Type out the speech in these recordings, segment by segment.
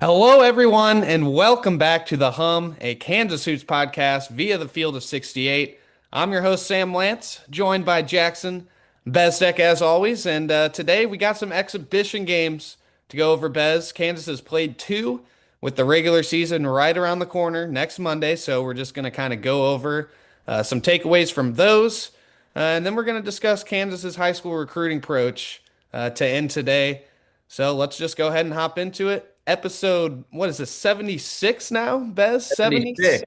Hello, everyone, and welcome back to The Hum, a Kansas Hoops podcast via the Field of 68. I'm your host, Sam Lance, joined by Jackson Bezdek, as always. And today we got some exhibition games to go over, Bez. Kansas has played two with the regular season right around the corner next Monday. So we're just going to kind of go over some takeaways from those. And then we're going to discuss Kansas's high school recruiting approach to end today. So let's just go ahead and hop into it. Episode, what is this, 76 now, Bez? 70? 76.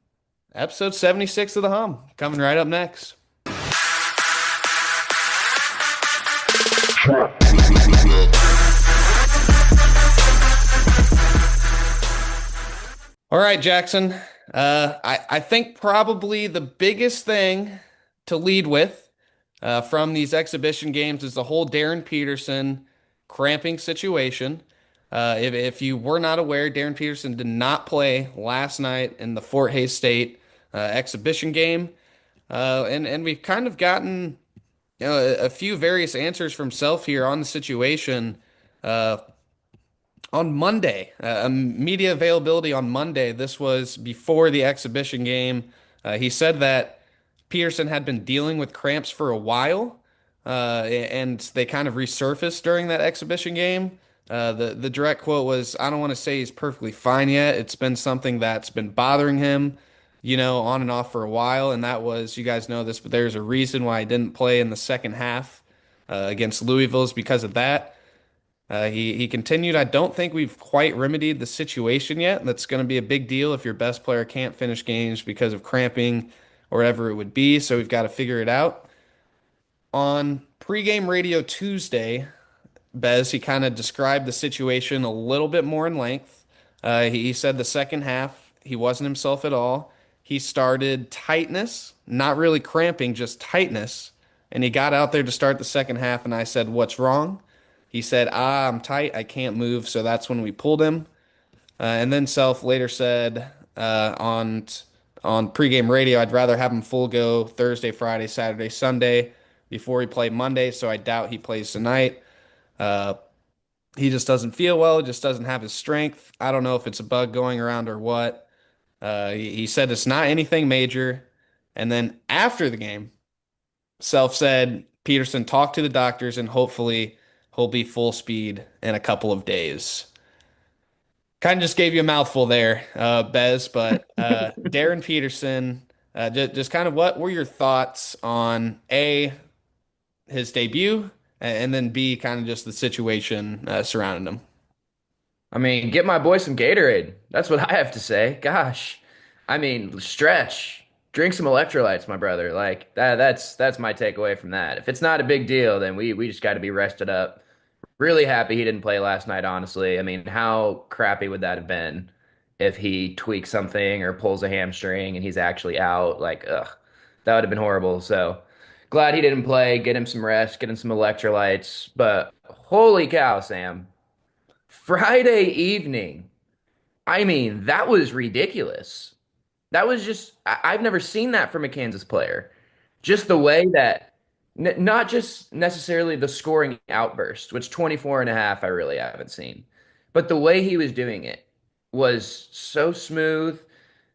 Episode 76 of The Hum, coming right up next. All right, Jackson. I think probably the biggest thing to lead with from these exhibition games is the whole Darren Peterson cramping situation. If you were not aware, Darren Peterson did not play last night in the Fort Hays State exhibition game, and we've kind of gotten a few various answers from Self here on the situation. Uh, on Monday, media availability on Monday. This was before the exhibition game. He said that Peterson had been dealing with cramps for a while, and they kind of resurfaced during that exhibition game. The direct quote was, "I don't want to say he's perfectly fine yet. It's been something that's been bothering him, on and off for a while." And that was, you guys know this, but there's a reason why he didn't play in the second half against Louisville is because of that. He continued, "I don't think we've quite remedied the situation yet. That's going to be a big deal if your best player can't finish games because of cramping or whatever it would be. So we've got to figure it out." On pregame radio Tuesday, Bez, he kind of described the situation a little bit more in length. He said the second half, he wasn't himself at all. He started tightness, not really cramping, just tightness. And he got out there to start the second half, and I said, "What's wrong?" He said, "I'm tight. I can't move." So that's when we pulled him. And then Self later said on pregame radio, "I'd rather have him full go Thursday, Friday, Saturday, Sunday before he played Monday. So I doubt he plays tonight. Uh, he just doesn't feel well. Just doesn't have his strength. I don't know if it's a bug going around or what." He said it's not anything major. And then after the game, Self said Peterson talked to the doctors and hopefully he'll be full speed in a couple of days. Kind of just gave you a mouthful there, Bez, but Darren Peterson, just kind of what were your thoughts on A, his debut, and then B, kind of just the situation surrounding him? I mean, get my boy some Gatorade. That's what I have to say. Gosh. I mean, stretch. Drink some electrolytes, my brother. Like that's my takeaway from that. If it's not a big deal, then we just got to be rested up. Really happy he didn't play last night, honestly. I mean, how crappy would that have been if he tweaks something or pulls a hamstring and he's actually out? Like, ugh, that would have been horrible. So glad he didn't play. Get him some rest, get him some electrolytes. But holy cow, Sam. Friday evening. I mean, that was ridiculous. That was just, I've never seen that from a Kansas player. Just the way that, not just necessarily the scoring outburst, which 24 and a half I really haven't seen, but the way he was doing it was so smooth.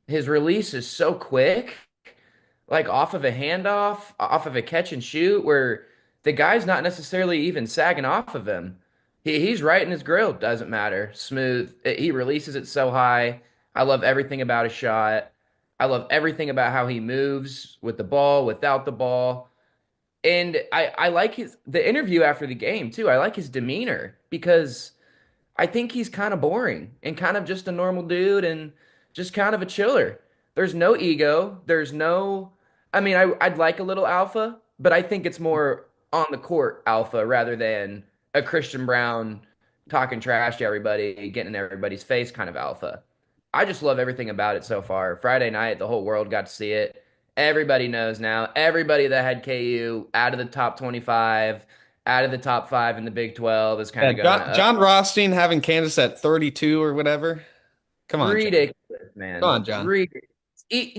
His release is so quick, like off of a handoff, off of a catch and shoot, where the guy's not necessarily even sagging off of him. He's right in his grill. Doesn't matter. Smooth. He releases it so high. I love everything about his shot. I love everything about how he moves with the ball, without the ball. And I like the interview after the game too. I like his demeanor because I think he's kind of boring and kind of just a normal dude and just kind of a chiller. There's no ego. There's no, I mean, I'd like a little alpha, but I think it's more on the court alpha rather than a Christian Brown talking trash to everybody, getting in everybody's face kind of alpha. I just love everything about it so far. Friday night, the whole world got to see it. Everybody knows now. Everybody that had KU out of the top 25, out of the top five in the Big 12 is kind Yeah, of going, John Rothstein having Kansas at 32 or whatever. Come on, John. ridiculous, Come man. on, John. Ridiculous.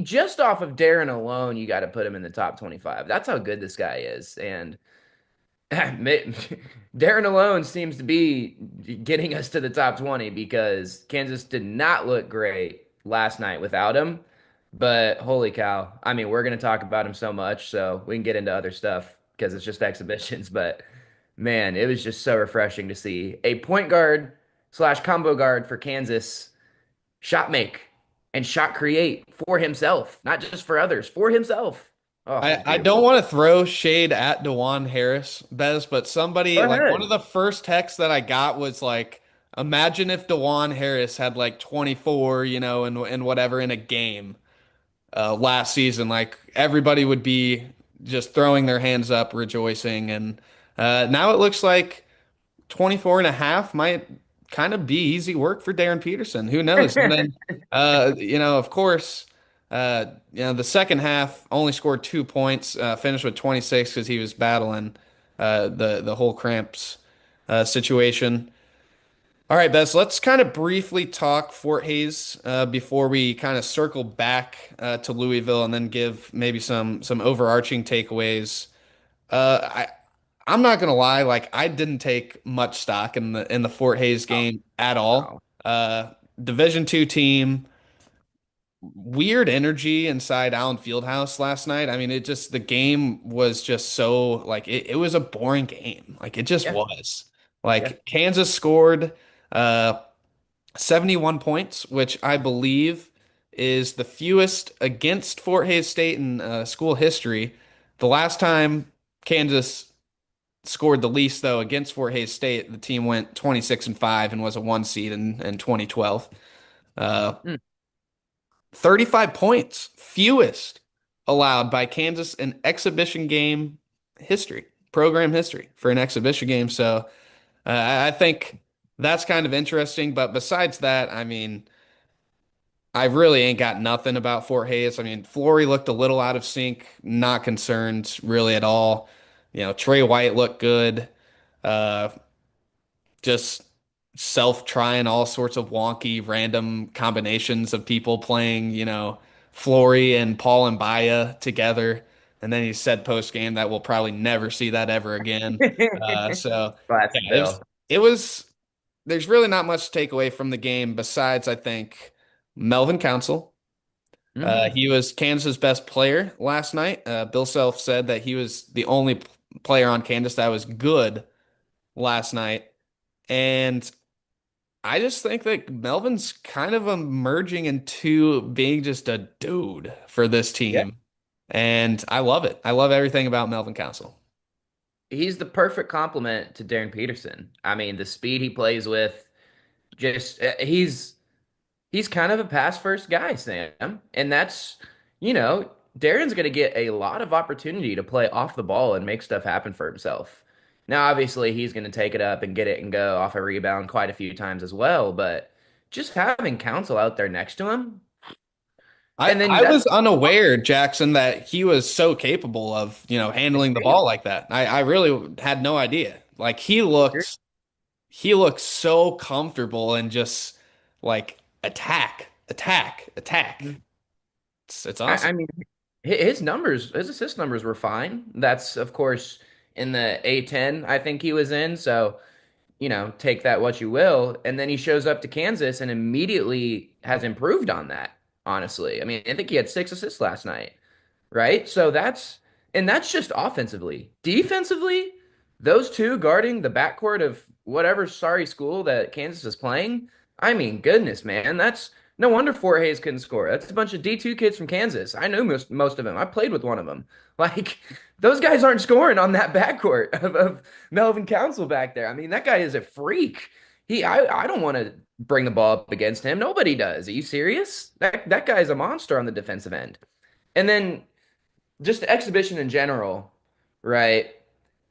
Just off of Darren alone, you got to put him in the top 25. That's how good this guy is. And Darren alone seems to be getting us to the top 20 because Kansas did not look great last night without him. But holy cow. I mean, we're going to talk about him so much, so we can get into other stuff because it's just exhibitions. But man, it was just so refreshing to see a point guard slash combo guard for Kansas shot make and shot create for himself, not just for others, for himself. Oh, it was I don't beautiful. want to throw shade at DeJuan Harris, Bez, but somebody Go like one of ahead. the first texts that I got was like, imagine if DeJuan Harris had like 24, and whatever in a game last season. Like everybody would be just throwing their hands up, rejoicing. And now it looks like 24 and a half might kind of be easy work for Darren Peterson. Who knows? And then, of course, the second half only scored 2 points, finished with 26 because he was battling the whole cramps situation. All right, Bess, let's kind of briefly talk Fort Hayes before we kind of circle back to Louisville and then give maybe some overarching takeaways. I'm not gonna lie, like I didn't take much stock in the Fort Hayes Oh, game at all. wow. Division 2 team, weird energy inside Allen Fieldhouse last night. I mean, the game was just so like it was a boring game. Like it just Yeah, was. yeah. Like Kansas scored uh 71 points, which I believe is the fewest against Fort Hays State in school history. The last time Kansas scored the least though against Fort Hays State, the team went 26 and 5 and was a 1 seed in 2012. Uh, Mm, 35 points, fewest allowed by Kansas in exhibition game history, program history for an exhibition game. So I think that's kind of interesting. But besides that, I mean, I really ain't got nothing about Fort Hayes. I mean, Flory looked a little out of sync, not concerned really at all. Trey White looked good. Uh, just self trying all sorts of wonky random combinations of people playing, Flory and Paul and Baya together. And then he said post game that we'll probably never see that ever again. So Classic yeah, Bill. it was there's really not much to take away from the game besides I think Melvin Council. Hmm. He was Kansas' best player last night. Bill Self said that he was the only player on Kansas that was good last night. And I just think that Melvin's kind of emerging into being just a dude for this Yeah. team. And I love it. I love everything about Melvin Council. He's the perfect complement to Darren Peterson. I mean, the speed he plays with, just he's kind of a pass first guy, Sam. And that's, you know, Darren's going to get a lot of opportunity to play off the ball and make stuff happen for himself. Now, obviously, he's going to take it up and get it and go off a rebound quite a few times as well, but just having Counsell out there next to him, I, and then I that's was unaware, Jackson, that he was so capable of, handling the ball like that. I really had no idea. Like he looked so comfortable and just like attack, attack, attack. It's I awesome. mean, his numbers, his assist numbers were fine. That's, of course, in the A10, I think he was in. So, take that what you will. And then he shows up to Kansas and immediately has improved on that, honestly. I mean, I think he had 6 assists last night, right? And that's just offensively. Defensively, those two guarding the backcourt of whatever sorry school that Kansas is playing. I mean, goodness, man, that's no wonder Fort Hayes couldn't score. That's a bunch of D2 kids from Kansas. I know most of them. I played with one of them. Like those guys aren't scoring on that backcourt of Melvin Council back there. I mean, that guy is a freak. I don't want to bring the ball up against him. Nobody does. Are you serious? That guy is a monster on the defensive end. And then just the exhibition in general, right?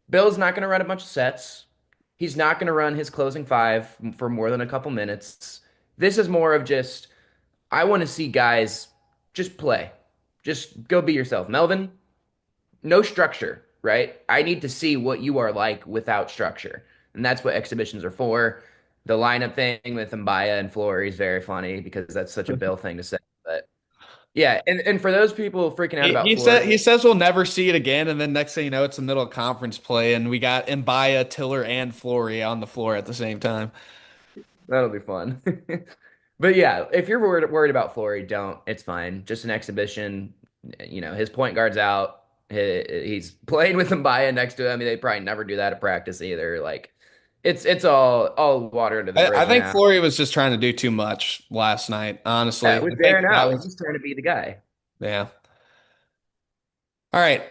Bill's not going to run a bunch of sets. He's not going to run his closing five for more than a couple minutes. This is more of just, I want to see guys just play. Just go be yourself. Melvin, no structure, right? I need to see what you are like without structure. And that's what exhibitions are for. The lineup thing with Mbaya and Flory is very funny because that's such a Bill thing to say. But Yeah, and for those people freaking out about He Flory, says we'll never see it again, and then next thing you know, it's the middle of conference play, and we got Mbaya, Tiller, and Flory on the floor at the same time. that'll be fun. But yeah, if you're worried about Flory, don't. It's fine. Just an exhibition. You know, his point guard's out. He's playing with Mbaya next to him. I mean, they probably never do that at practice either. Like, it's all water under the I bridge think now. Flory was just trying to do too much last night. Honestly, I With think Darren that out, was he's trying to be the guy. yeah. All right.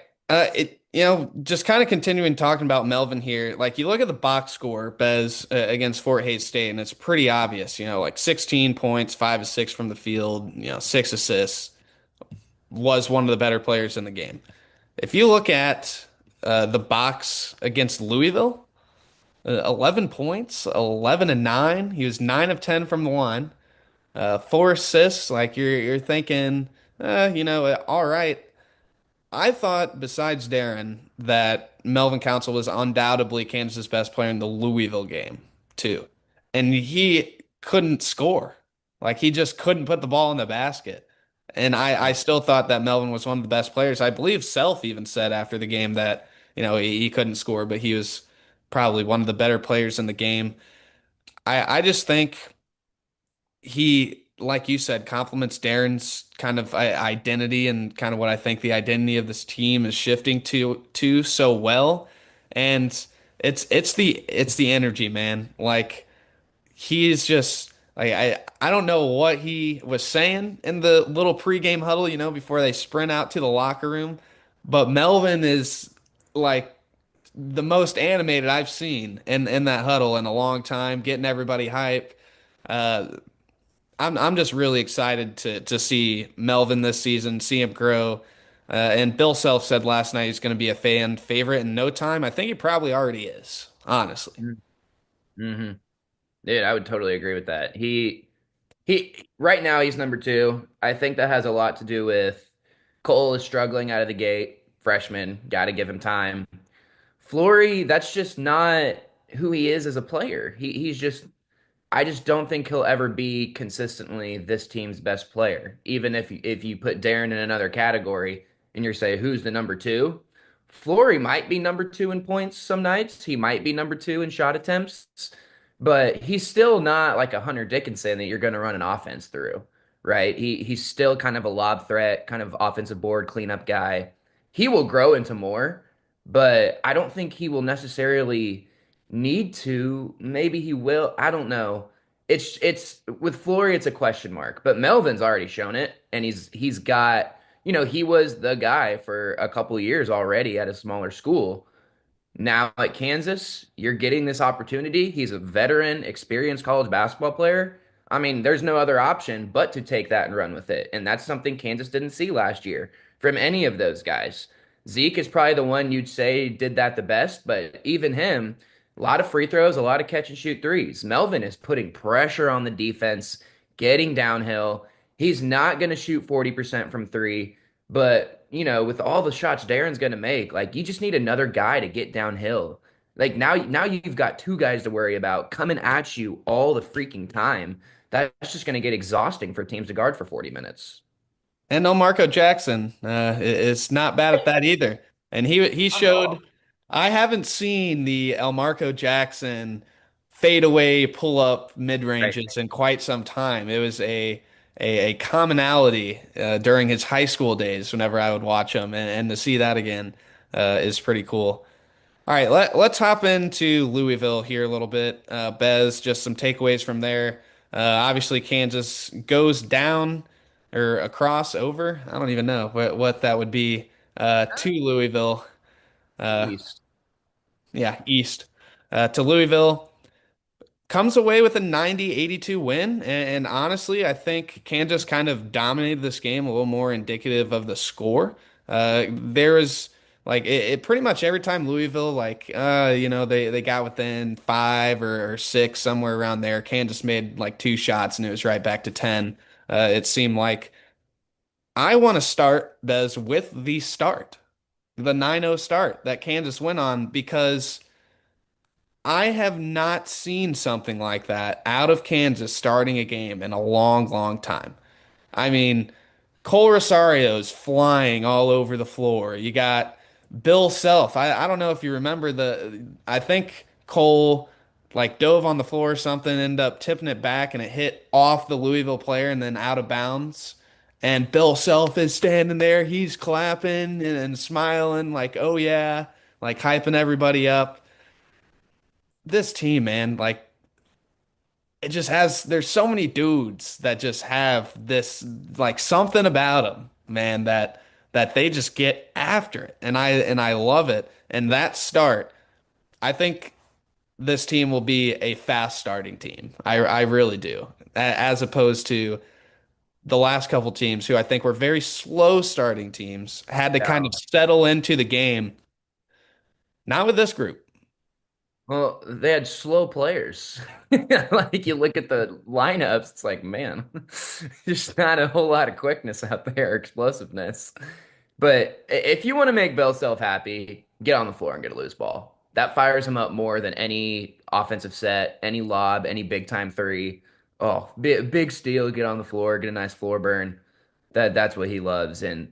Just kind of continuing talking about Melvin here. Like you look at the box score, Bez against Fort Hays State, and it's pretty obvious. Like 16 points, 5 of 6 from the field. 6 assists. Was one of the better players in the game. If you look at the box against Louisville, 11 points, 11 and 9. He was 9 of 10 from the line. 4 assists. Like you're thinking, all right. I thought, besides Darren, that Melvin Council was undoubtedly Kansas' best player in the Louisville game, too. And he couldn't score. Like, he just couldn't put the ball in the basket. And I still thought that Melvin was one of the best players. I believe Self even said after the game that, he couldn't score, but he was probably one of the better players in the game. I just think like you said, complements Darren's kind of identity and kind of what I think the identity of this team is shifting to so well. And it's the energy, man. Like he's just like I don't know what he was saying in the little pregame huddle, before they sprint out to the locker room, but Melvin is like the most animated I've seen in that huddle in a long time, getting everybody hype. Uh, I'm just really excited to see Melvin this season, see him grow. And Bill Self said last night he's going to be a fan favorite in no time. I think he probably already is, honestly. Mm-hmm. Dude, I would totally agree with that. He right now he's number two. I think that has a lot to do with Cole is struggling out of the gate. Freshman, got to give him time. Flory, that's just not who he is as a player. He's just I just don't think he'll ever be consistently this team's best player. Even if you put Darren in another category and you're say who's the number two, Flory might be number two in points some nights. He might be number two in shot attempts, but he's still not like a Hunter Dickinson that you're going to run an offense through, right? He's still kind of a lob threat, kind of offensive board cleanup guy. He will grow into more, but I don't think he will necessarily need to. Maybe he will. I don't know. It's with Flory, it's a question mark. But Melvin's already shown it, and he's got, he was the guy for a couple of years already at a smaller school. Now at Kansas, you're getting this opportunity. He's a veteran, experienced college basketball player. I mean, there's no other option but to take that and run with it. And that's something Kansas didn't see last year from any of those guys. Zeke is probably the one you'd say did that the best, but even him, a lot of free throws, a lot of catch and shoot threes. Melvin is putting pressure on the defense, getting downhill. He's not going to shoot 40% from three. But, with all the shots Darren's going to make, like you just need another guy to get downhill. Like now you've got two guys to worry about coming at you all the freaking time. That's just going to get exhausting for teams to guard for 40 minutes. And no Marco Jackson is not bad at that either. And he Not at showed all. I haven't seen the El Marco Jackson fadeaway pull up mid Right. ranges in quite some time. It was a commonality during his high school days whenever I would watch him, and to see that again is pretty cool. All right, let's hop into Louisville here a little bit. Bez, just some takeaways from there. Obviously, Kansas goes down or across over. I don't even know what that would be to Louisville. Uh, East. yeah, east to Louisville. Comes away with a 90-82 win. And honestly, I think Kansas kind of dominated this game, a little more indicative of the score. There was like it pretty much every time Louisville, like, they got within 5 or 6, somewhere around there. Kansas made like 2 shots and it was right back to 10. It seemed like I want to start, Bez, with the start, the 9-0 start that Kansas went on because. I have not seen something like that out of Kansas starting a game in a long, long time. I mean, Cole Rosario's flying all over the floor. You got Bill Self. I don't know if you remember I think Cole like dove on the floor or something, ended up tipping it back and it hit off the Louisville player and then out of bounds. And Bill Self is standing there. He's clapping and smiling like, oh yeah, like hyping everybody up. This team, man, like it just has there's so many dudes that just have this like something about them, man, that they just get after it. And I love it. And that start, I think this team will be a fast starting team. I really do. As opposed to the last couple teams who I think were very slow starting teams, had to kind Yeah. of settle into the game. Not with this group. Well, they had slow players. Like you look at the lineups, it's like, man, there's not a whole lot of quickness out there, explosiveness. But if you want to make Bill Self happy, get on the floor and get a loose ball. That fires him up more than any offensive set, any lob, any big time three. Oh, big steal, get on the floor, get a nice floor burn. That's what he loves, and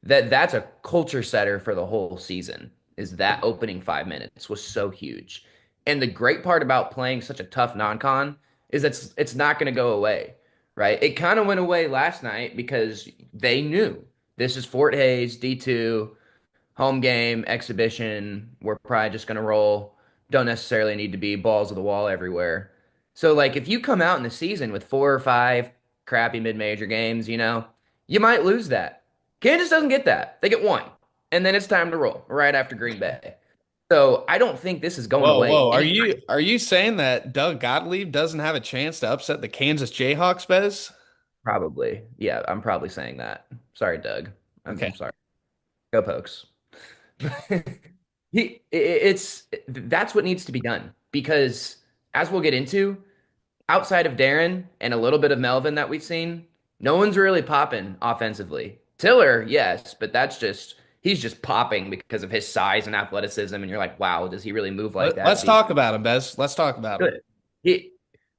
that's a culture setter for the whole season. Is that opening 5 minutes was so huge, and the great part about playing such a tough non-con is that it's not going to go away, right? It kind of went away last night because they knew this is Fort Hayes D2 home game exhibition. We're probably just going to roll. Don't necessarily need to be balls of the wall everywhere. So, like, if you come out in the season with 4 or 5 crappy mid-major games, you might lose that. Kansas doesn't get that. They get one, and then it's time to roll right after Green Bay. So, I don't think this is going Whoa, away whoa. Are anytime. you are you saying that Doug Gottlieb doesn't have a chance to upset the Kansas Jayhawks, Bez? Probably. Yeah, I'm probably saying that. Sorry, Doug. Okay. I'm sorry. Go Pokes. It's that's what needs to be done because as we'll get into, outside of Darren and a little bit of Melvin that we've seen, no one's really popping offensively. Tiller, yes, but he's just popping because of his size and athleticism, and you're like, wow, does he really move like that? Let's talk about him, Bez. Let's talk about him. Good. He,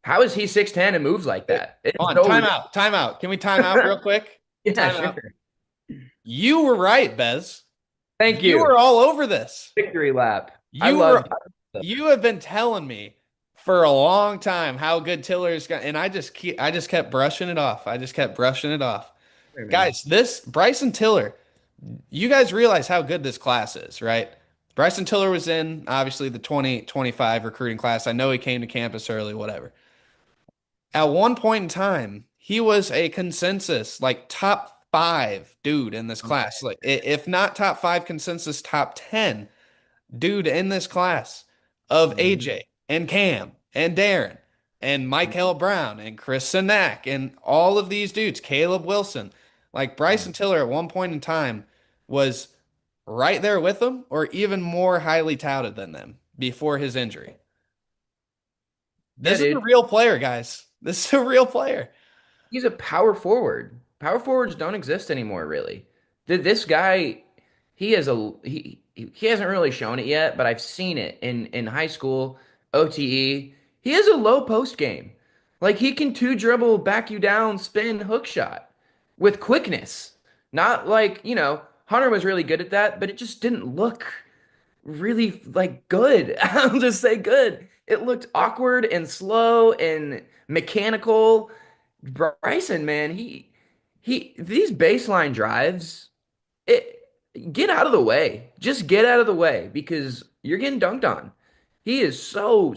how is he 6'10" and moves like that? It's On, so time ridiculous. out, time out. Can we time out real quick? Yeah, Time sure. out. You were right, Bez. Thank You you. were all over this. Victory lap. I You love were you have been telling me for a long time how good Tiller is going, and I just kept brushing it off. I just kept brushing it off. man. Guys, this Bryson Tiller, you guys realize how good this class is, right? Bryson Tiller was in obviously the 2025 recruiting class. I know he came to campus early, whatever. At one point in time, he was a consensus like top five dude in this class. Like if not top five consensus, top 10 dude in this class of Mhm. AJ and Cam and Darren and Michael Brown and Chris Sinak and all of these dudes, Caleb Wilson. Like Bryson Tiller at one point in time was right there with them or even more highly touted than them before his injury. Yeah, This is a dude. real player, guys. This is a real player. He's a power forward. Power forwards don't exist anymore, really. This guy, he hasn't really shown it yet, but I've seen it in high school, OTE. He has a low post game. Like he can two dribble, back you down, spin, hook shot with quickness. Not like, Hunter was really good at that, but it just didn't look really like good. I'll just say good. It looked awkward and slow and mechanical. Bryson, man, he these baseline drives, it get out of the way. Just get out of the way because you're getting dunked on. He is so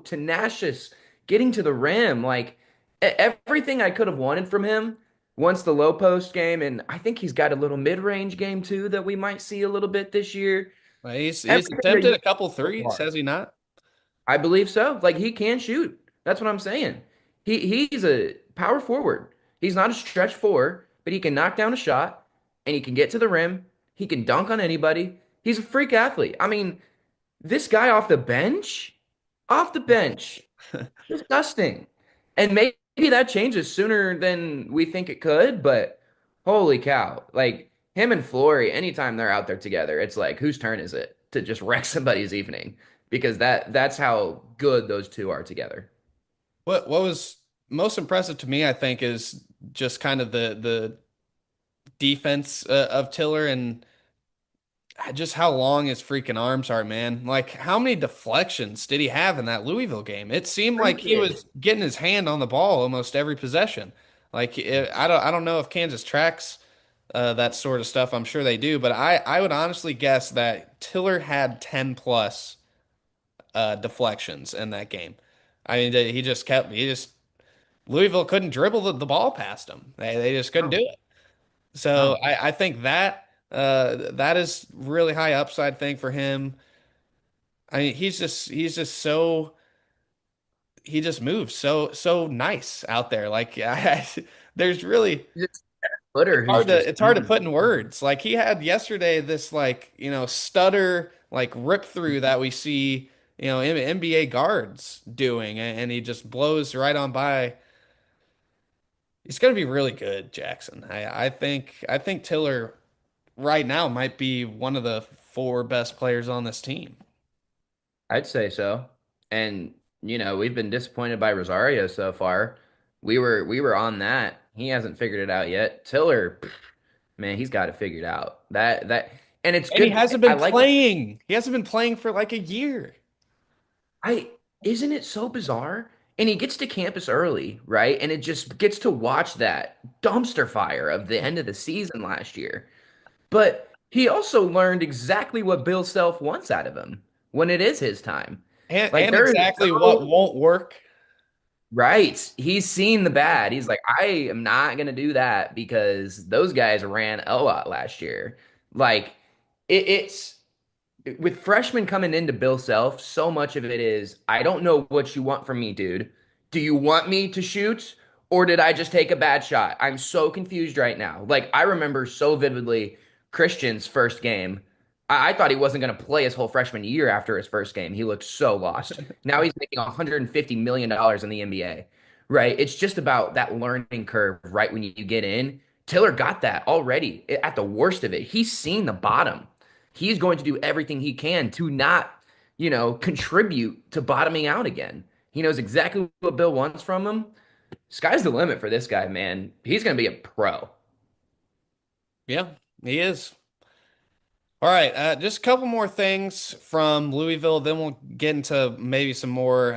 tenacious getting to the rim. Like everything I could have wanted from him once the low post game, and I think he's got a little mid-range game too that we might see a little bit this year. Like, he's Everything that you attempted a couple so threes, far. has he not? I believe so. Like he can shoot. That's what I'm saying. He's a power forward. He's not a stretch four, but he can knock down a shot and he can get to the rim. He can dunk on anybody. He's a freak athlete. I mean, this guy off the bench, disgusting. And maybe that changes sooner than we think it could, but holy cow. Like him and Flory, anytime they're out there together, it's like, whose turn is it to just wreck somebody's evening? Because that's how good those two are together. What was most impressive to me, I think, is just kind of the defense of Tiller and just how long his freaking arms are, man. Like, how many deflections did he have in that Louisville game? It seemed like he Freaking. was getting his hand on the ball almost every possession. Like, I don't know if Kansas tracks that sort of stuff. I'm sure they do, but I would honestly guess that Tiller had 10 plus deflections in that game. I mean, he just Louisville couldn't dribble the ball past him. They just couldn't do No, it. So no. I think that that is really high upside thing for him. I mean, he's just so he just moves so nice out there. Like there's really Just footer who's just it's hard to put in words. Like he had yesterday this like stutter like rip through that we see NBA guards doing, and he just blows right on by. He's gonna be really good, Jackson. I think Tiller right now might be one of the four best players on this team. I'd say so. And we've been disappointed by Rosario so far. We were on that. He hasn't figured it out yet. Tiller, pff, man, he's got it figured out. And it's And he good. hasn't I been like playing. He hasn't been playing for like a year. I isn't it so bizarre? And he gets to campus early, right? And it just gets to watch that dumpster fire of the end of the season last year. But he also learned exactly what Bill Self wants out of him when it is his time. Like And there is exactly what no won't work. right. He's seen the bad. He's like, I am not gonna do that because those guys ran a lot last year. Like it's with freshmen coming into Bill Self, so much of it is, I don't know what you want from me, dude. Do you want me to shoot or did I just take a bad shot? I'm so confused right now. Like, I remember so vividly Christian's first game. I thought he wasn't going to play his whole freshman year after his first game. He looked so lost. Now he's making $150 million in the NBA, right? It's just about that learning curve right when you get in. Tiller got that already at the worst of it. He's seen the bottom. He's going to do everything he can to not, contribute to bottoming out again. He knows exactly what Bill wants from him. Sky's the limit for this guy, man. He's going to be a pro. Yeah, he is. All right, just a couple more things from Louisville, then we'll get into maybe some more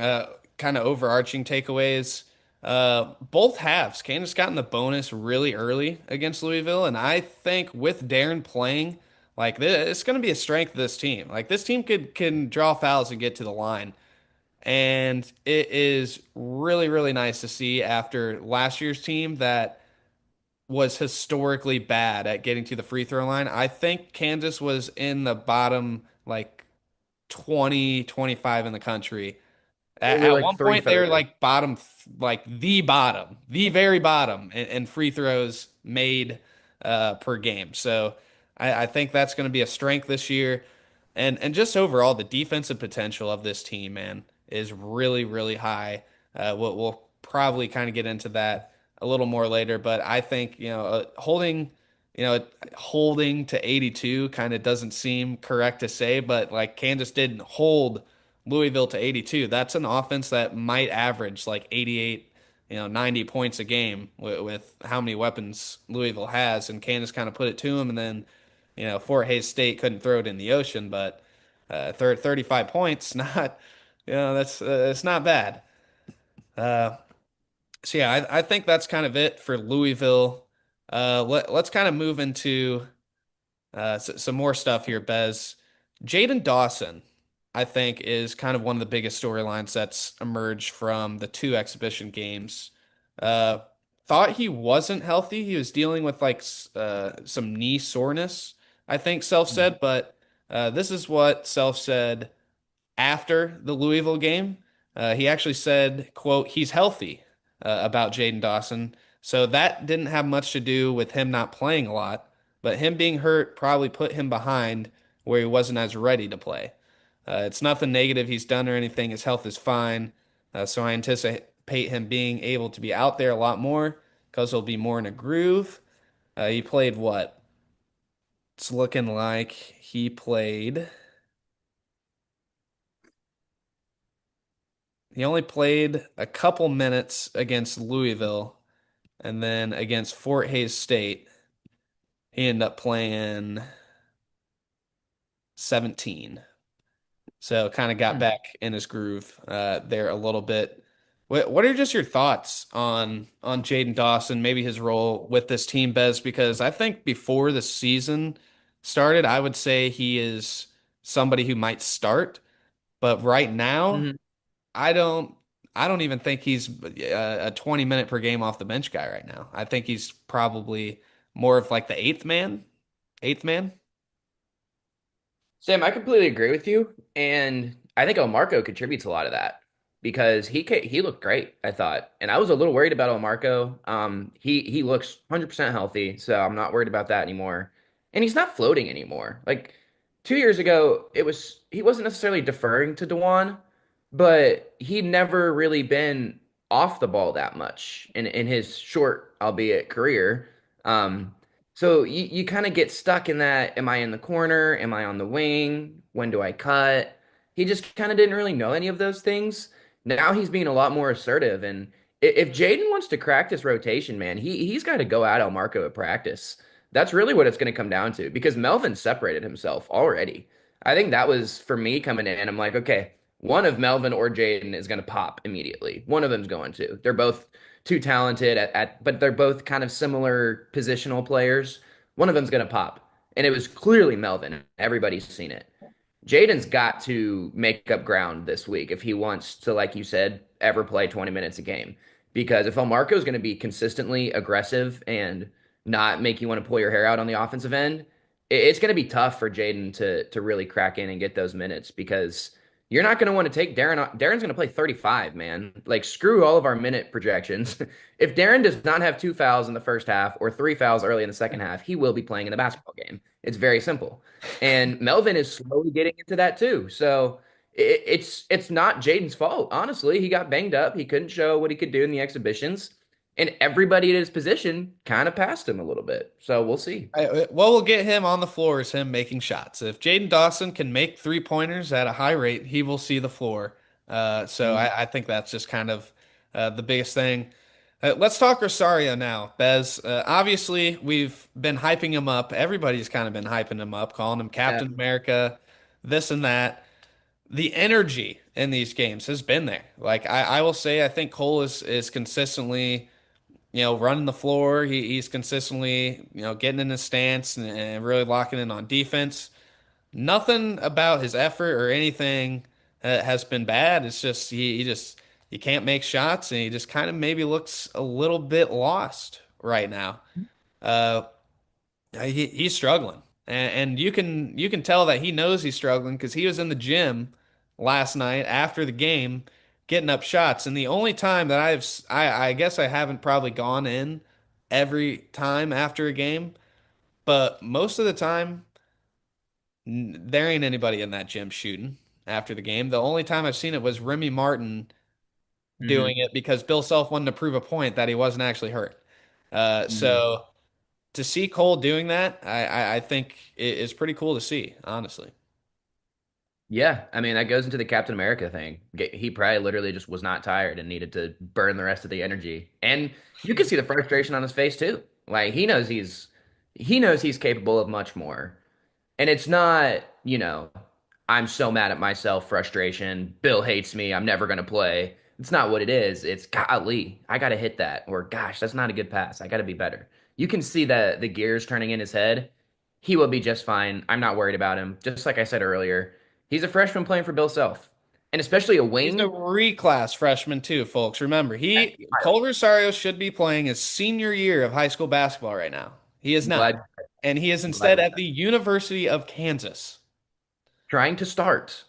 kind of overarching takeaways. Both halves, Kansas got in the bonus really early against Louisville, and I think with Darren playing, like this, it's going to be a strength of this team. Like this team can draw fouls and get to the line, and it is really nice to see after last year's team that was historically bad at getting to the free throw line. I think Kansas was in the bottom like 20, 25 in the country. They were At like one point, they were 330. like bottom, the very bottom in free throws made per game. So I think that's going to be a strength this year. And just overall, the defensive potential of this team, man, is really high. We'll probably kind of get into that a little more later, but I think holding to 82 kind of doesn't seem correct to say, but like Kansas didn't hold Louisville to 82. That's an offense that might average like 88, 90 points a game with how many weapons Louisville has, and Kansas kind of put it to them, and then Fort Hays State couldn't throw it in the ocean, but 35 points, not, that's it's not bad. Uh, so yeah, I think that's kind of it for Louisville. Let's kind of move into some more stuff here, Bez. Jaden Dawson, I think, is kind of one of the biggest storylines that's emerged from the two exhibition games. Uh, Thought he wasn't healthy. He was dealing with like some knee soreness, I think Self Mhm. said, but this is what Self said after the Louisville game. He actually said, quote, he's healthy about Jaden Dawson. So that didn't have much to do with him not playing a lot, but him being hurt probably put him behind where he wasn't as ready to play. It's nothing negative he's done or anything. His health is fine. So I anticipate him being able to be out there a lot more because he'll be more in a groove. He played what? It's looking like he only played a couple minutes against Louisville and then against Fort Hays State. He ended up playing 17. So kind of got Hmm. back in his groove there a little bit. What are just your thoughts on Jaden Dawson, maybe his role with this team, Bez? Because I think before the season started, I would say he is somebody who might start, but right now, Mhm. I don't I don't even think he's a 20 minute per game off the bench guy right now. I think he's probably more of like the eighth man, eighth man. Sam, I completely agree with you, and I think Marco contributes a lot of that because he looked great, I thought, and I was a little worried about Marco. He looks 100% healthy, so I'm not worried about that anymore, and he's not floating anymore. Like 2 years ago, he wasn't necessarily deferring to Dewan, but he'd never really been off the ball that much in his short, albeit career. Um, so you kind of get stuck in that, am I in the corner? Am I on the wing? When do I cut? He just kind of didn't really know any of those things. Now he's being a lot more assertive. And if Jaden wants to crack this rotation, man, he's got to go at El Marco at practice. That's really what it's going to come down to because Melvin separated himself already. I think that was for me coming in. I'm like, okay, one of Melvin or Jaden is going to pop immediately. One of them's going to. They're both too talented but they're both kind of similar positional players. One of them's going to pop. And it was clearly Melvin. Everybody's seen it. Jaden's got to make up ground this week if he wants to, like you said, ever play 20 minutes a game. Because if Marco's going to be consistently aggressive and not make you want to pull your hair out on the offensive end, it's going to be tough for Jaden to really crack in and get those minutes because you're not going to want to take Darren. Darren's going to play 35, man. Like, screw all of our minute projections. If Darren does not have two fouls in the first half or three fouls early in the second half, he will be playing in the basketball game. It's very simple. And Melvin is slowly getting into that too. So it's not Jaden's fault, honestly. He got banged up. He couldn't show what he could do in the exhibitions, and everybody at his position kind of passed him a little bit. So we'll see. What will get him on the floor is him making shots. If Jaden Dawson can make three pointers at a high rate, he will see the floor. So Mhm. I think that's just kind of the biggest thing. Let's talk Rosario now, Bez. Obviously, we've been hyping him up. Everybody's kind of been hyping him up, calling him Yeah. Captain America, this and that. The energy in these games has been there. Like I will say, I think Cole is consistently running the floor. He's consistently, getting in his stance and really locking in on defense. Nothing about his effort or anything has been bad. It's just he can't make shots and he just kind of maybe looks a little bit lost right now. Uh, he's struggling, and you can tell that he knows he's struggling because he was in the gym last night after the game getting up shots. And the only time that I guess I haven't probably gone in every time after a game, but most of the time there ain't anybody in that gym shooting after the game. The only time I've seen it was Remy Martin doing Hmm. it because Bill Self wanted to prove a point that he wasn't actually hurt. Hmm. So to see Cole doing that, I think it is pretty cool to see, honestly. Yeah, I mean that goes into the Captain America thing. He probably literally just was not tired and needed to burn the rest of the energy. And you can see the frustration on his face too. Like he knows he's capable of much more. And it's not, I'm so mad at myself, frustration. Bill hates me. I'm never going to play. It's not what it is. It's golly, I got to hit that. Or gosh, that's not a good pass. I got to be better. You can see the gears turning in his head. He will be just fine. I'm not worried about him. Just like I said earlier, he's a freshman playing for Bill Self. And especially a He's a wing. reclass freshman too, folks. Remember, Cole Rosario should be playing his senior year of high school basketball right now. He is I'm not. glad, And he is I'm glad instead you at the University of Kansas. trying to start.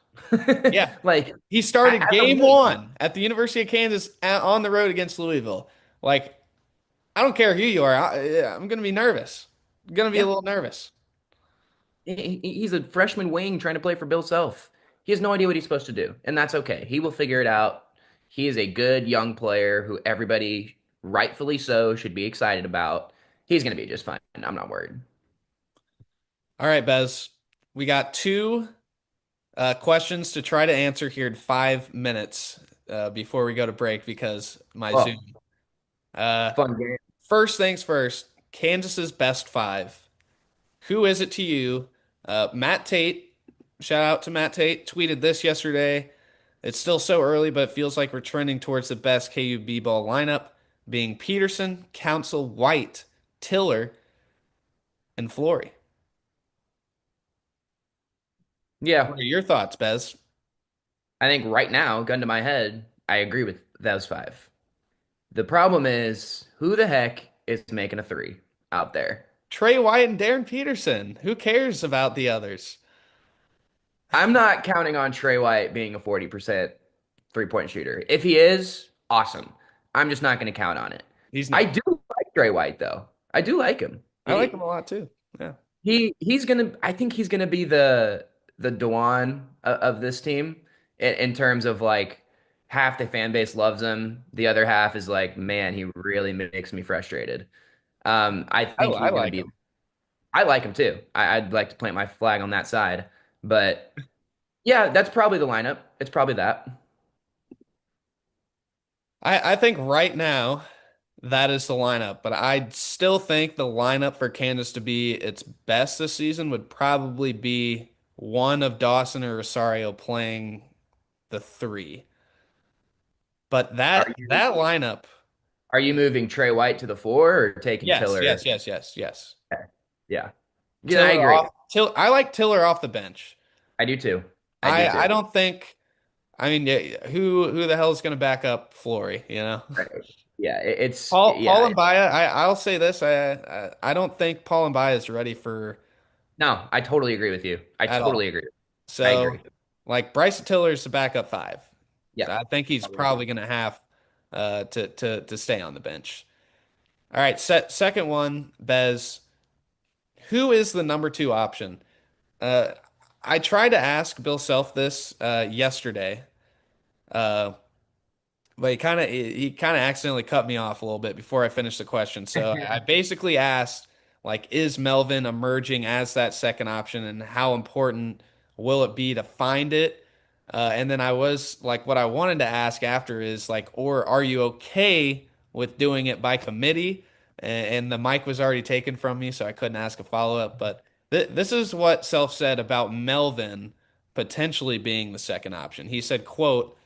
Yeah. Like, He started as a game wing. one at the University of Kansas on the road against Louisville. Like, I don't care who you are. I'm going to be nervous. I'm going to be a Yeah. little nervous. He's a freshman wing trying to play for Bill Self. He has no idea what he's supposed to do, and that's okay. He will figure it out. He is a good young player who everybody, rightfully so, should be excited about. He's going to be just fine. I'm not worried. All right, Bez. We got two questions to try to answer here in 5 minutes before we go to break because my Oh, Zoom. Uh, fun game. First things first, Kansas's best five. Who is it to you? Matt Tate, shout out to Matt Tate, tweeted this yesterday. It's still so early, but it feels like we're trending towards the best KU ball lineup, being Peterson, Council, White, Tiller, and Flory. Yeah, What are your thoughts, Bez? I think right now, gun to my head, I agree with those five. The problem is, who the heck is making a three out there? Trey White and Darren Peterson. Who cares about the others? I'm not counting on Trey White being a 40% three-point shooter. If he is, awesome. I'm just not going to count on it. He's I not. do like Trey White though. I do like him. I like him a lot too. Yeah. He's gonna. I think he's gonna be the Dewan of this team in terms of like half the fan base loves him, the other half is like, man, he really makes me frustrated. I think I he's gonna like be. him. I like him too. I'd like to plant my flag on that side, but yeah, that's probably the lineup. It's probably that. I think right now that is the lineup, but I still think the lineup for Kansas to be its best this season would probably be one of Dawson or Rosario playing the three. But Are that you that lineup, are you moving Trey White to the four or taking yes, Tiller? yes, yes, yes, yes. Yeah, yeah, I Tiller agree. off. I like Tiller off the bench. I do too. I do I too. don't think. I mean, yeah, who the hell is going to back up Flory? You know, Right. Yeah, it's Paul yeah. and Baya. I'll say this. I don't think Paul and Baya is ready for No, I totally agree with you. I at totally all. agree. I So, agree. like Bryson Tiller is the backup five. Yeah. So I think he's Totally agree. probably going to have to stay on the bench. All right, second one, Bez. Who is the number two option? Uh, I tried to ask Bill Self this yesterday. Uh, But he kind of accidentally cut me off a little bit before I finished the question. So I basically asked, like, is Melvin emerging as that second option, and how important will it be to find it? And then I was like, what I wanted to ask after is like, or are you okay with doing it by committee? And the mic was already taken from me, so I couldn't ask a follow-up. But this is what Self said about Melvin potentially being the second option. He said, quote,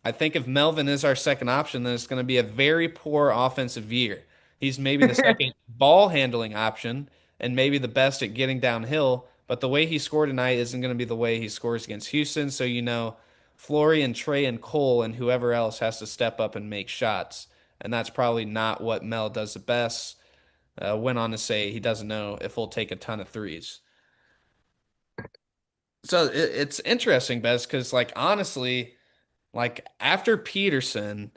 I think if Melvin is our second option, then it's going to be a very poor offensive year. He's maybe the second ball handling option and maybe the best at getting downhill, but the way he scored tonight isn't going to be the way he scores against Houston. So, Flory and Trey and Cole and whoever else has to step up and make shots. And that's probably not what Mel does the best. Went on to say he doesn't know if he'll take a ton of threes. So it's interesting, Bez, because like honestly, like after Peterson,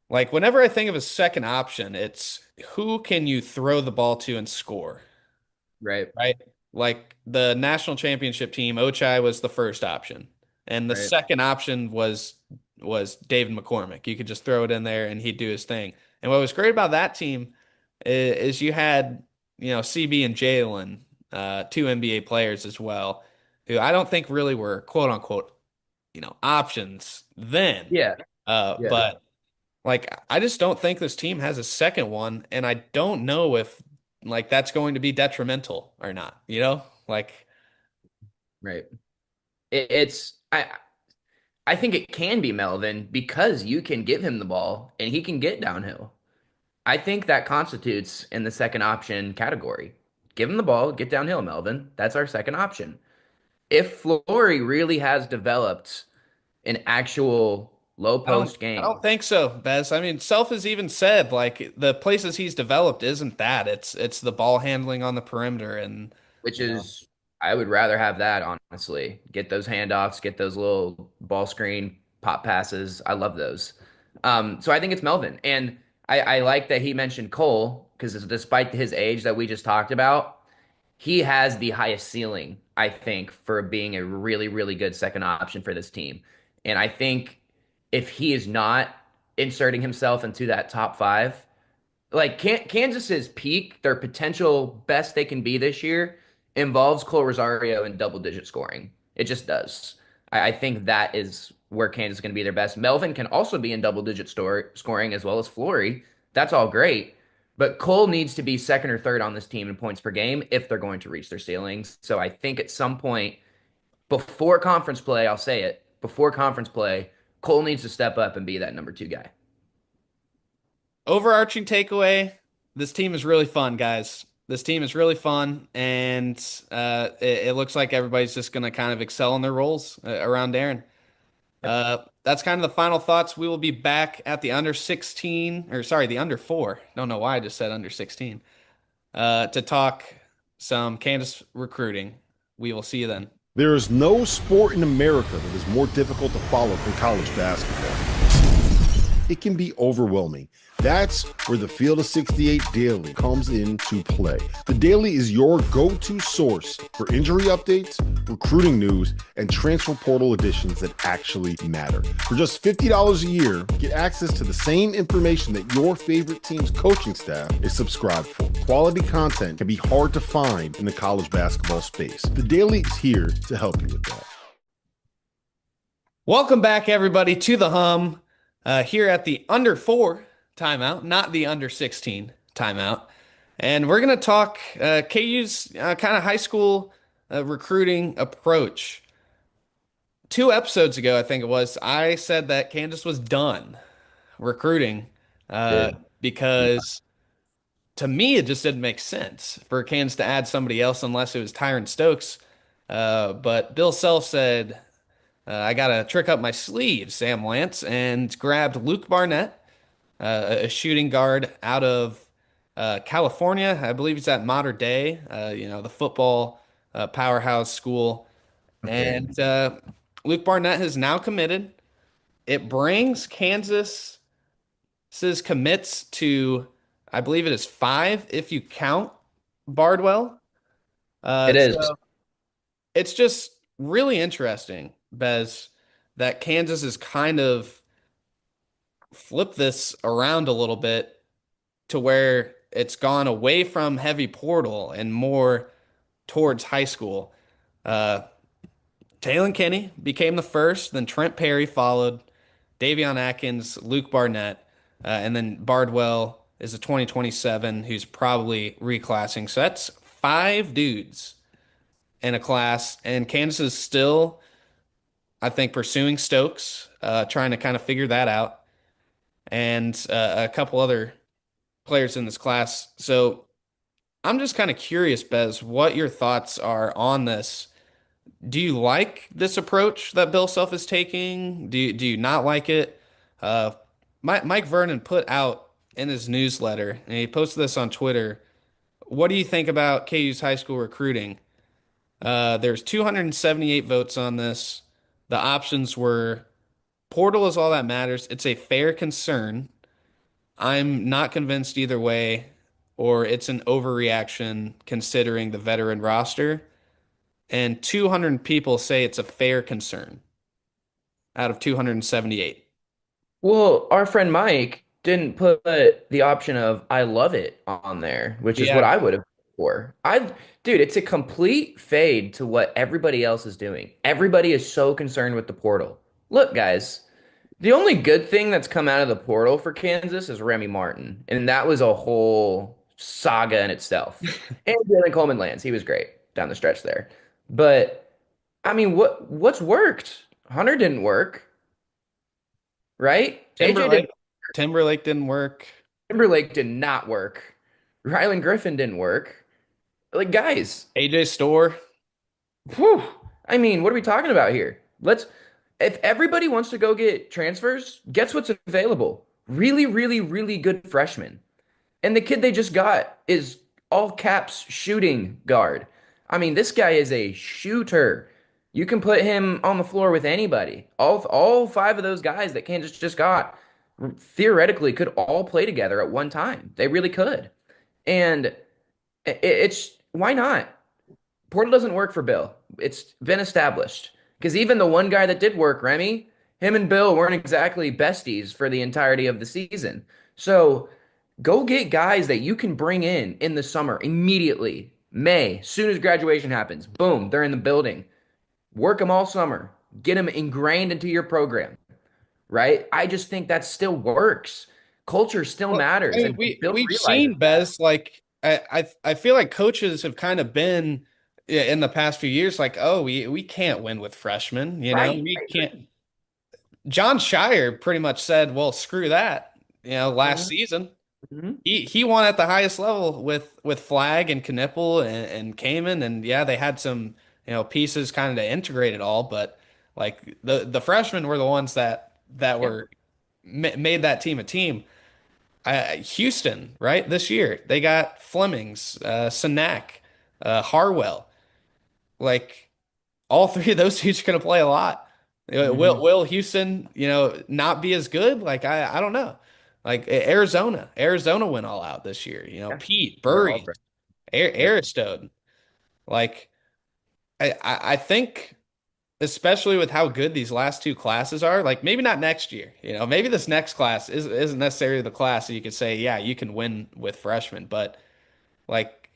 like whenever I think of a second option, it's who can you throw the ball to and score, Right. right? Like the national championship team, Ochai was the first option, and the Right. second option was David McCormick. You could just throw it in there and he'd do his thing. And what was great about that team is you had, CB and Jalen, two NBA players as well, who I don't think really were quote unquote, options then. Yeah. Yeah. But like, I just don't think this team has a second one, and I don't know if like that's going to be detrimental or not, Like, Right. It's I think it can be Melvin because you can give him the ball and he can get downhill. I think that constitutes in the second option category. Give him the ball, get downhill, Melvin. That's our second option. If Flory really has developed an actual low I don't post I game, don't think so, Bez. I mean, Self has even said like the places he's developed isn't that. It's the ball handling on the perimeter and which you know. is I would rather have that, honestly. Get those handoffs, get those little ball screen pop passes. I love those. So I think it's Melvin. And I like that he mentioned Cole because despite his age that we just talked about, he has the highest ceiling, I think, for being a really, really good second option for this team. And I think if he is not inserting himself into that top five, like Kansas's peak, their potential best they can be this year involves Cole Rosario in double digit scoring. It just does. I think that is where Kansas is going to be their best. Melvin can also be in double digit scoring as well as Flory. That's all great. But Cole needs to be second or third on this team in points per game if they're going to reach their ceilings. So I think at some point before conference play, I'll say it, before conference play, Cole needs to step up and be that number two guy. Overarching takeaway, this team is really fun, guys. This team is really fun, and it looks like everybody's just going to kind of excel in their roles around Darren. Yep. That's kind of the final thoughts. We will be back at the under 16, or sorry, the under four. Don't know why I just said under 16, to talk some Kansas recruiting. We will see you then. There is no sport in America that is more difficult to follow than college basketball. It can be overwhelming. That's where the Field of 68 Daily comes into play. The Daily is your go-to source for injury updates, recruiting news, and transfer portal additions that actually matter. For just $50 a year, get access to the same information that your favorite team's coaching staff is subscribed for. Quality content can be hard to find in the college basketball space. The Daily is here to help you with that. Welcome back, everybody, to the Hum here at the under four timeout, not the under 16 timeout. And we're going to talk KU's kind of high school recruiting approach. 2 episodes ago, I think it was, I said that Kansas was done recruiting Did. because to me, it just didn't make sense for Kansas to add somebody else unless it was Tyron Stokes. But Bill Self said, I got to trick up my sleeves, Sam Lance, and grabbed Luke Barnett, a shooting guard out of California. I believe he's at Mater Dei, the football powerhouse school. Okay. And Luke Barnett has now committed. It brings Kansas's commits to, I believe it is 5 if you count Bardwell. It is. So it's just really interesting, Bez, that Kansas has kind of flipped this around a little bit to where it's gone away from heavy portal and more towards high school. Uh, Taylon Kenny became the first, then Trent Perry followed, Davion Atkins, Luke Barnett, and then Bardwell is a 2027 who's probably reclassing. So that's 5 dudes in a class, and Kansas is still, I think, pursuing Stokes, trying to kind of figure that out, and a couple other players in this class. So I'm just kind of curious, Bez, what your thoughts are on this. Do you like this approach that Bill Self is taking? Do you not like it? Uh, Mike Vernon put out in his newsletter, and he posted this on Twitter. What do you think about KU's high school recruiting? There's 278 votes on this. The options were portal is all that matters. It's a fair concern. I'm not convinced either way, or it's an overreaction considering the veteran roster. And 200 people say it's a fair concern out of 278. Well, our friend Mike didn't put the option of I love it on there, which is what Yeah. I would have put for. Dude, it's a complete fade to what everybody else is doing. Everybody is so concerned with the portal. Look, guys, the only good thing that's come out of the portal for Kansas is Remy Martin, and that was a whole saga in itself. And Jalen Coleman Lands, he was great down the stretch there. But I mean, what's worked? Hunter didn't work, right? AJ Timberlake, didn't. Timberlake didn't work. Timberlake did not work. Rylan Griffin didn't work. Like, guys, AJ Store. whew, I mean, what are we talking about here? If everybody wants to go get transfers, guess what's available? Really, really, really good freshmen. And the kid they just got is all caps shooting guard. I mean, this guy is a shooter. You can put him on the floor with anybody. All 5 of those guys that Kansas just got theoretically could all play together at one time. They really could. And it's why not? Portal doesn't work for Bill. It's been established. Because even the one guy that did work, Remy, him and Bill weren't exactly besties for the entirety of the season. So go get guys that you can bring in the summer immediately. May, soon as graduation happens, boom, they're in the building. Work them all summer. Get them ingrained into your program, right? I just think that still works. Culture still Well, I matters, mean, and Bill we've realizes seen that. Bez like I feel like coaches have kind of been in the past few years like, oh, we can't win with freshmen, Right. we I can't. agree. John Shire pretty much said, well, screw that, last Mhm, season. mhm. He won at the highest level with Flag and Knipple and Kaman, and yeah, they had some pieces kind of to integrate it all, but like the freshmen were the ones that Yeah. were made that team a team. Houston, right? This year they got Flemings, Sanak, Harwell. Like all three of those dudes are going to play a lot. Hmm. Will Houston, not be as good? Like I don't know. Like Arizona went all out this year. Yeah. Pete, They're all Burry, fresh. Yep. Aristode. Like I think, especially with how good these last two classes are, like maybe not next year. Maybe this next class isn't necessarily the class that you could say, yeah, you can win with freshmen, but like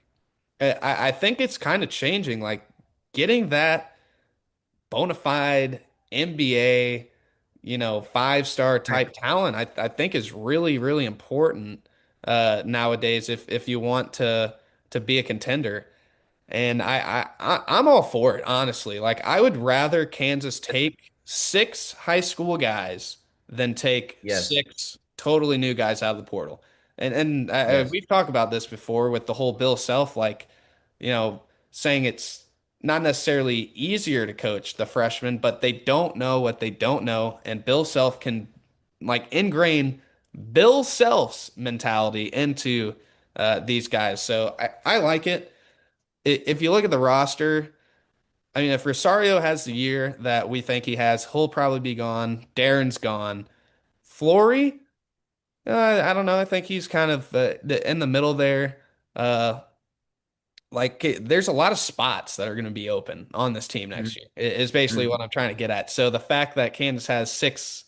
I think it's kind of changing. Like getting that bona fide NBA, five-star Right. type talent, I think is really, really important nowadays if you want to be a contender. And I'm all for it, honestly. Like I would rather Kansas take six high school guys than take Yes. six totally new guys out of the portal. And Yes. we've talked about this before with the whole Bill Self, like, you know, saying it's not necessarily easier to coach the freshmen, but they don't know what they don't know, and Bill Self can like ingrain Bill Self's mentality into these guys. So I like it. If you look at the roster, I mean, if Rosario has the year that we think he has, he'll probably be gone. Darren's gone. Flory, I don't know. I think he's kind of in the middle there. Uh, there's a lot of spots that are going to be open on this team next year, is basically what Mhm. I'm trying to get at. So the fact that Kansas has six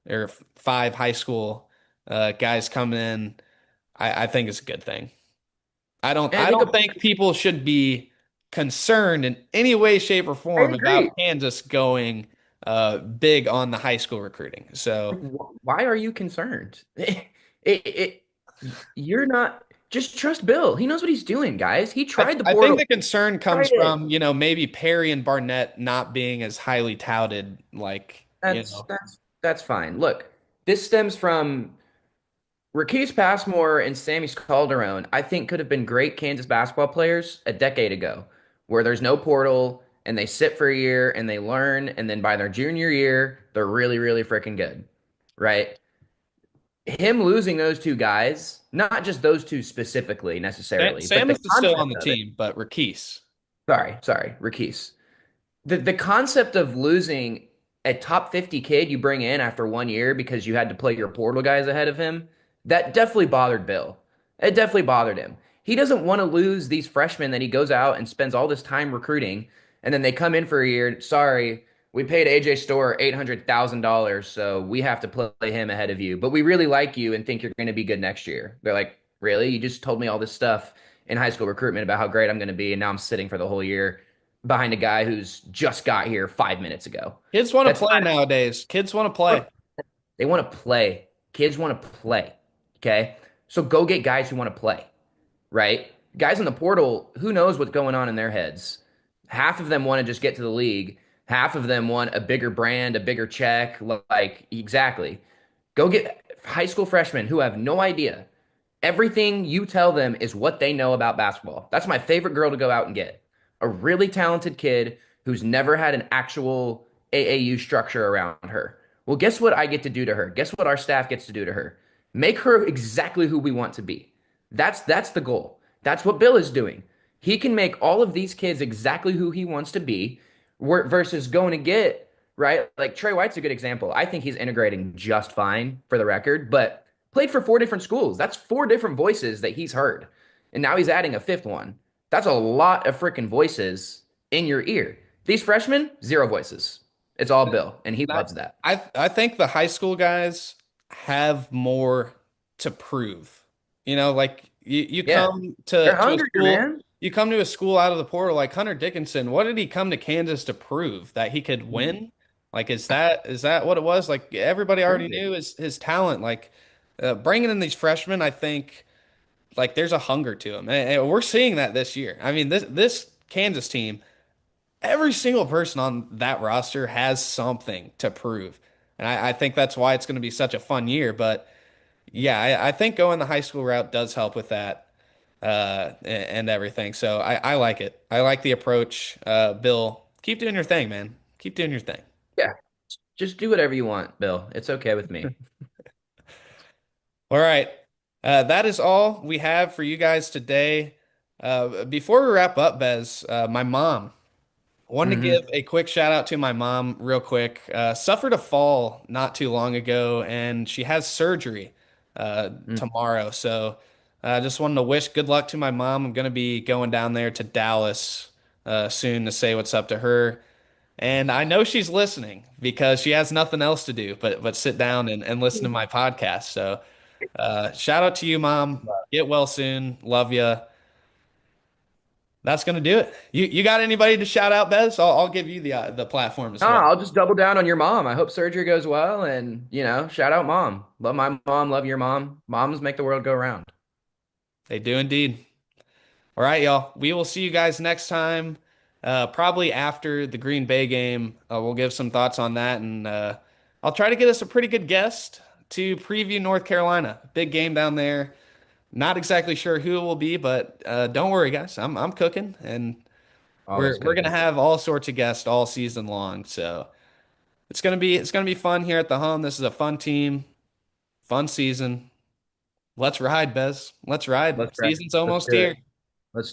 or five high school guys coming in, I think is a good thing. And I I think don't think people should be concerned in any way, shape, or I form about agree. Kansas going big on the high school recruiting. So Why are you concerned? You're not. Just trust Bill. He knows what he's doing, guys. He tried the I think portal. the concern Tried comes it. from, maybe Perry and Barnett not being as highly touted, like, That's fine. Look, this stems from Raquise Passmore and Sammy Calderon, I think could have been great Kansas basketball players a decade ago, where there's no portal and they sit for a year and they learn, and then by their junior year, they're really, really freaking good, right? Him losing those two guys, not just those two specifically necessarily, but the Samus is still on concept the of it. team, but Rakis. Sorry, Raquise. The concept of losing a top 50 kid you bring in after 1 year because you had to play your portal guys ahead of him, that definitely bothered Bill. It definitely bothered him. He doesn't want to lose these freshmen that he goes out and spends all this time recruiting, and then they come in for a year. Sorry, we paid AJ Store $800,000, so we have to play him ahead of you. But we really like you and think you're going to be good next year. They're like, really? You just told me all this stuff in high school recruitment about how great I'm going to be, and now I'm sitting for the whole year behind a guy who's just got here 5 minutes ago. Kids want to That's play not, nowadays. Kids want to play. they want to play. Kids want to play. Okay. So go get guys who want to play, right? Guys in the portal, who knows what's going on in their heads? Half of them want to just get to the league. Half of them want a bigger brand, a bigger check. Like, exactly. Go get high school freshmen who have no idea. Everything you tell them is what they know about basketball. That's my favorite girl to go out and get. A really talented kid who's never had an actual AAU structure around her. Well, guess what I get to do to her? Guess what our staff gets to do to her? Make her exactly who we want to be. That's the goal. That's what Bill is doing. He can make all of these kids exactly who he wants to be versus going to get, right? Like Trey White's a good example. I think he's integrating just fine for the record, but played for four different schools. That's four different voices that he's heard. And now he's adding a fifth one. That's a lot of freaking voices in your ear. These freshmen, zero voices. It's all Bill, and he That loves that. I think the high school guys have more to prove. Like you Yeah. come They're to a hungrier, school, man. out of the portal like Hunter Dickinson. What did he come to Kansas to prove? That he could win? Like is that what it was? Like everybody already Proved it. knew his talent. Like bringing in these freshmen, I think like there's a hunger to them, and we're seeing that this year. I mean, this Kansas team, every single person on that roster has something to prove, and I think that's why it's going to be such a fun year. But yeah, I think going the high school route does help with that and everything. So I like it. I like the approach. Bill, keep doing your thing, man. Keep doing your thing. Yeah, just do whatever you want, Bill. It's okay with me. All right. That is all we have for you guys today. Before we wrap up, Bez, my mom, wanted to give Hmm. a quick shout out to my mom real quick. Suffered a fall not too long ago, and she has surgery tomorrow. So I just wanted to wish good luck to my mom. I'm going to be going down there to Dallas soon to say what's up to her. And I know she's listening because she has nothing else to do but sit down and listen to my podcast. So shout out to you, Mom. Get well soon. Love you. That's gonna do it. You got anybody to shout out, Bez? I'll give you the platform as well. I'll just double down on your mom. I hope surgery goes well, and shout out mom. Love my mom, love your mom. Moms make the world go round. They do indeed. All right, y'all. We will see you guys next time. Probably after the Green Bay game. We'll give some thoughts on that, and I'll try to get us a pretty good guest to preview North Carolina. Big game down there. Not exactly sure who it will be, but don't worry, guys. I'm cooking, and we're Always we're gonna cooking. have all sorts of guests all season long. So it's gonna be fun here at the home. This is a fun team, fun season. Let's ride, Bez. Let's ride. Let's Season's almost do it. here.